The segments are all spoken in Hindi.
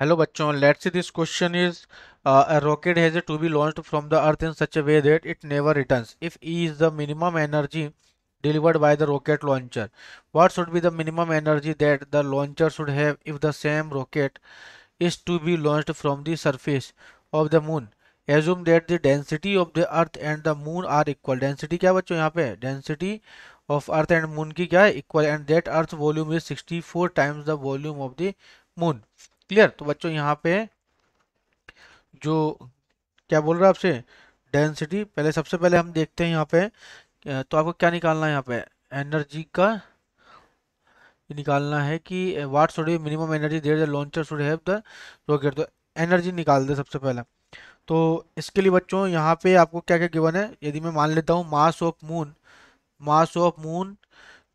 Hello बच्चों, let's see this question is a rocket has to be launched from the earth in such a way that it never returns. If E is the minimum energy delivered by the rocket launcher, what should be the minimum energy that the launcher should have if the same rocket is to be launched from the surface of the moon? Assume that the density of the earth and the moon are equal. Density क्या बच्चों यहाँ पे? Density of earth and moon की क्या है? Equal, and that earth volume is 64 times the volume of the moon. Clear? तो बच्चों यहाँ पे जो क्या बोल रहा है आपसे, डेंसिटी, पहले सबसे पहले हम देखते हैं यहाँ पे। तो आपको क्या निकालना है यहाँ पे? एनर्जी का ये निकालना है कि what should be minimum energy there the launcher should have the rocket. तो एनर्जी निकाल दे सबसे पहले। तो इसके लिए बच्चों यहाँ पे आपको क्या क्या गिवन है, यदि मैं मान लेता हूँ मास ऑफ मून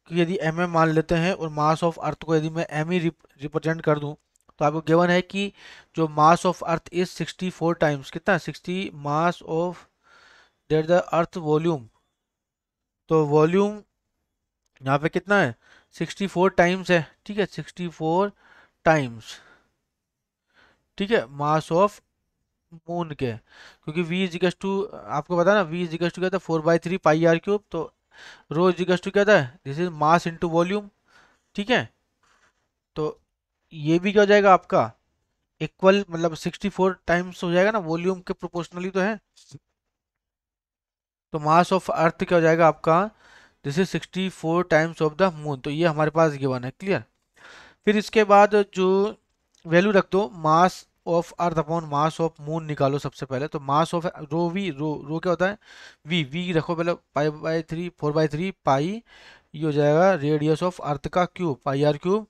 की यदि एम मान लेते हैं, और मास ऑफ अर्थ को यदि मैं एम ही रिप्रेजेंट कर दूं, तो आपको गिवन है कि जो मास ऑफ अर्थ इज 64 टाइम्स, कितना 60 mass of that the earth volume. तो वॉल्यूम यहाँ पे कितना है? 64 टाइम्स है, ठीक है, 64 टाइम्स, ठीक है, मास ऑफ मून के। क्योंकि v इजिकल्स टू, आपको पता है ना, v इजिकल्स टू क्या था, 4/3 πr क्यूब। तो रो इजिकल्स टू क्या था, this is mass into volume, ठीक है। तो ये भी क्या हो जाएगा आपका इक्वल, मतलब 64 टाइम्स हो जाएगा ना, वॉल्यूम के प्रोपोर्शनली तो है। तो मास ऑफ अर्थ क्या हो जाएगा आपका, this is 64 times of the moon. तो ये हमारे पास गिवन है, क्लियर। फिर इसके बाद जो वैल्यू रख दो, मास of earth upon mass of moon निकालो सबसे पहले। तो मास ऑफ रो वी, रो क्या होता है, वी रखो पहले, 5/3 4/3 पाई, ये हो जाएगा रेडियस ऑफ अर्थ का cube, πr cube,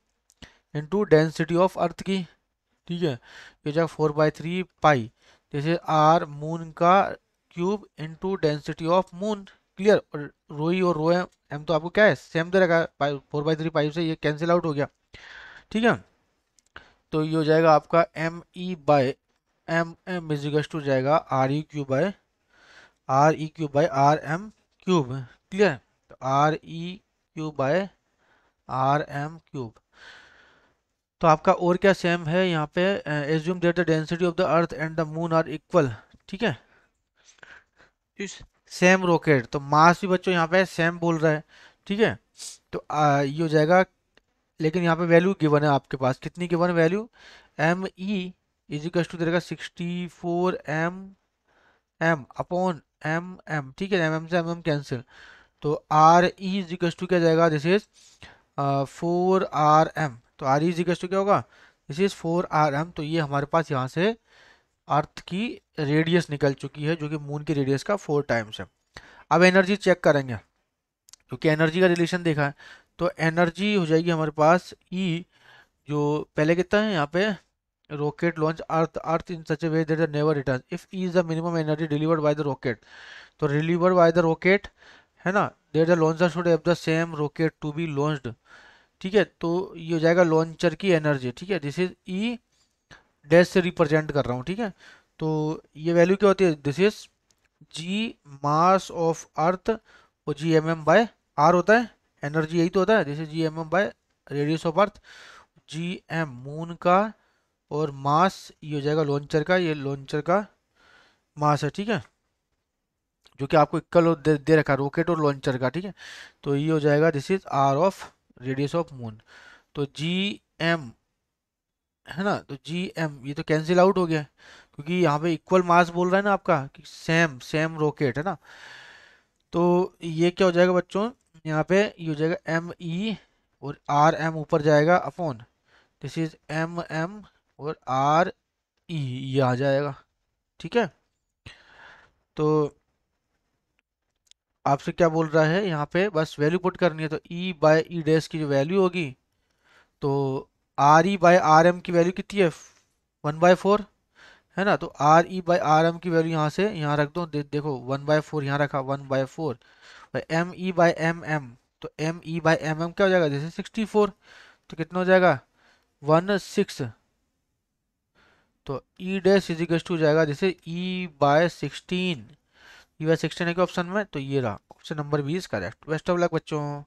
into density of earth की, ठीक है, ये जाएगा 4/3 पाई, जैसे आर मून का cube into density of moon. Clear. और रो ई और रो एम तो आपको क्या है, सेम दे रखा है, 4/3 पाई से ये कैंसिल आउट हो गया, ठीक है। तो ये हो जाएगा आपका M E by M M equals to जाएगा R E cube by R M cube. Clear. तो RE⁻R⁴ तो आपका और क्या सेम है यहाँ पे, assume that the density of the earth and the moon are equal, ठीक है। इस सेम रॉकेट, तो मास भी बच्चों यहाँ पे सेम बोल रहा है, ठीक है। तो ये हो जाएगा, लेकिन यहाँ पे वैल्यू गिवन है आपके पास, कितनी गिवन है value, M E equals to देगा 64 एम अपॉन एम, ठीक है, एम से एम कैंसिल। तो आर ई इजिकल्स टू क्या जाएगा, दिस इज 4 RM। तो आर ई इजिकल्स टू क्या होगा, दिस इज 4 RM। तो ये हमारे पास यहाँ से अर्थ की रेडियस निकल चुकी है, जो कि मून की रेडियस का 4 टाइम्स है। अब एनर्जी चेक करेंगे, क्योंकि एनर्जी का रिलेशन देखा है। तो एनर्जी हो जाएगी हमारे पास ई, जो पहले कितना है यहाँ पे, rocket launch earth in such a way that never return if E is the minimum energy delivered by the rocket. तो डिलीवर्ड बाय द रॉकेट है ना, that the launcher should have the same rocket to be launched, ठीक है। तो ये हो जाएगा लॉन्चर की एनर्जी, ठीक है, दिस इज ई डैश से रिप्रेजेंट कर रहा हूँ, ठीक है। तो ये वैल्यू क्या होती है, this is G mass of earth, और GMM/R होता है, एनर्जी यही तो होता है, this is GMM/ radius of earth, GM moon का, और मास ये हो जाएगा लॉन्चर का, ये लॉन्चर का मास है, ठीक है, जो कि आपको इक्वल दे रखा है रॉकेट और लॉन्चर का, ठीक है। तो ये हो जाएगा, this is R of radius of moon. तो GM है ना, तो GM ये तो कैंसिल आउट हो गया, क्योंकि यहाँ पे इक्वल मास बोल रहा है ना आपका, कि सेम सेम रॉकेट है ना। तो ये क्या हो जाएगा बच्चों, यहाँ पे ये हो जाएगा ME, और RM ऊपर जाएगा अपॉन, दिस इज MM, और RE ये आ जाएगा, ठीक है। तो आपसे क्या बोल रहा है यहाँ पे, बस वैल्यू पुट करनी है। तो E/E डैश की जो वैल्यू होगी, तो RE/RM की वैल्यू कितनी है, 1/4 है ना। तो RE/RM की वैल्यू यहाँ से यहाँ रख दो, देखो 1/4 यहाँ रखा, 1/4 ME/MM। तो ME/MM क्या हो जाएगा, जैसे 64, तो कितना हो जाएगा 16। तो E डैश इजिकल टू जाएगा जैसे E/16, E/16 है कि ऑप्शन में, तो ये रहा option number 20 correct. Best of luck बच्चों।